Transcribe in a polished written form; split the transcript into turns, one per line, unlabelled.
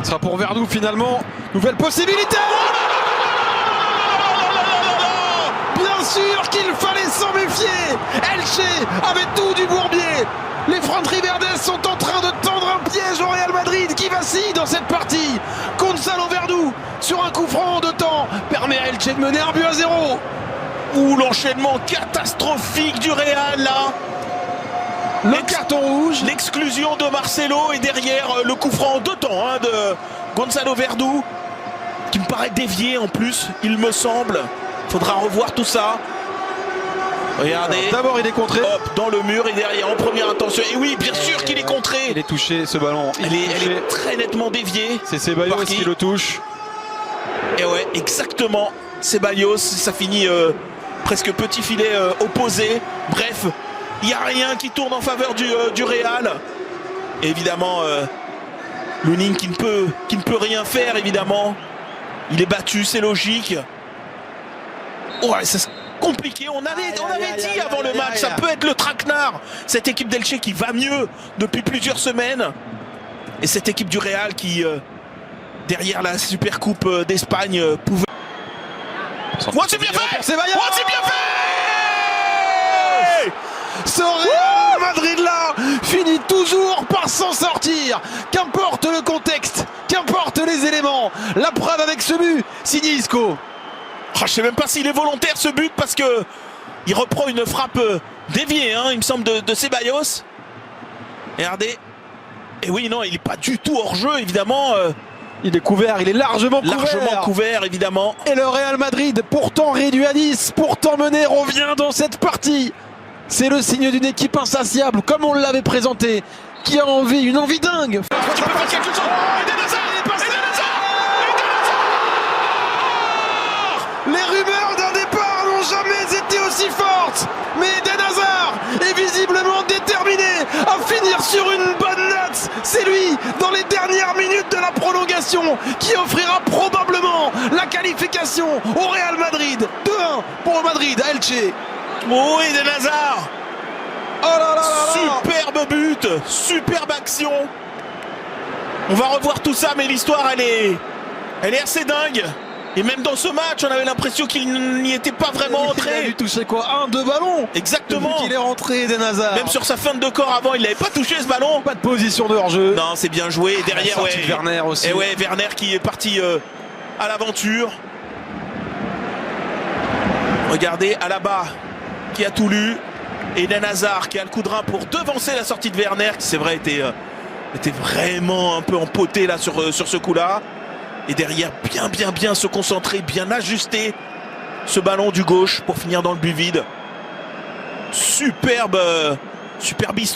Ce sera pour Verdou finalement. Nouvelle possibilité. Bien sûr qu'il fallait s'en méfier. Elche avait tout du bourbier. Les Francs-Triverdes sont en train de tendre un piège au Real Madrid qui vacille dans cette partie. Gonzalo Verdú sur un coup franc de temps permet à Elche de mener 1-0.
Ouh, l'enchaînement catastrophique du Real là.
Le carton rouge.
L'exclusion de Marcelo et derrière le coup franc en 2 temps de Gonzalo Verdú qui me paraît dévié en plus, il me semble. Faudra revoir tout ça. Regardez.
D'abord il est contré.
Hop, dans le mur et derrière en première intention. Et oui, bien sûr qu'il est contré.
Il est touché ce ballon.
Elle est très nettement déviée.
C'est Ceballos qui le touche.
Et ouais, exactement. Ceballos, ça finit presque petit filet opposé. Bref, il n'y a rien qui tourne en faveur du Real. Et évidemment, Lunin qui ne peut rien faire, évidemment. Il est battu, c'est logique. Ouais, c'est compliqué. On avait dit avant le match, ça peut être le traquenard. Cette équipe d'Elche qui va mieux depuis plusieurs semaines. Et cette équipe du Real qui, derrière la Supercoupe d'Espagne, pouvait... Ouais, c'est bien fait!
C'est bien
fait!
Ce Real Madrid-là finit toujours par s'en sortir. Qu'importe le contexte, qu'importe les éléments. La preuve avec ce but, signé Isco.
Oh, je sais même pas s'il est volontaire ce but parce que il reprend une frappe déviée, il me semble, de Ceballos. Regardez. Et oui, non, il n'est pas du tout hors jeu, évidemment.
Il est couvert, il est largement
couvert, évidemment.
Et le Real Madrid, pourtant réduit à 10, pourtant mené, revient dans cette partie. C'est le signe d'une équipe insatiable, comme on l'avait présenté, qui a une envie dingue.
Tu peux faire quelque chose.
Les rumeurs d'un départ n'ont jamais été aussi fortes. Mais Eden Hazard est visiblement déterminé à finir sur une bonne note. C'est lui, dans les dernières minutes de la prolongation, qui offrira probablement la qualification au Real Madrid. 2-1 pour le Madrid à Elche.
Oh, Eden Hazard.
Oh là là là.
Superbe but, superbe action. On va revoir tout ça, mais l'histoire, elle est assez dingue. Et même dans ce match, on avait l'impression qu'il n'y était pas vraiment entré.
Il a dû toucher quoi? 1-2 ballons.
Exactement.
Il est rentré, Eden Hazard.
Même sur sa fin de corps avant, il n'avait pas touché ce ballon.
Pas de position de hors-jeu.
Non, c'est bien joué. Et derrière, ouais.
Werner aussi.
Et ouais, Werner qui est parti à l'aventure. Regardez, Alaba qui a tout lu. Eden Hazard qui a le coup de rein pour devancer la sortie de Werner, qui c'est vrai était vraiment un peu empoté là sur ce coup-là. Et derrière, bien se concentrer, bien ajuster ce ballon du gauche pour finir dans le but vide. Superbe histoire.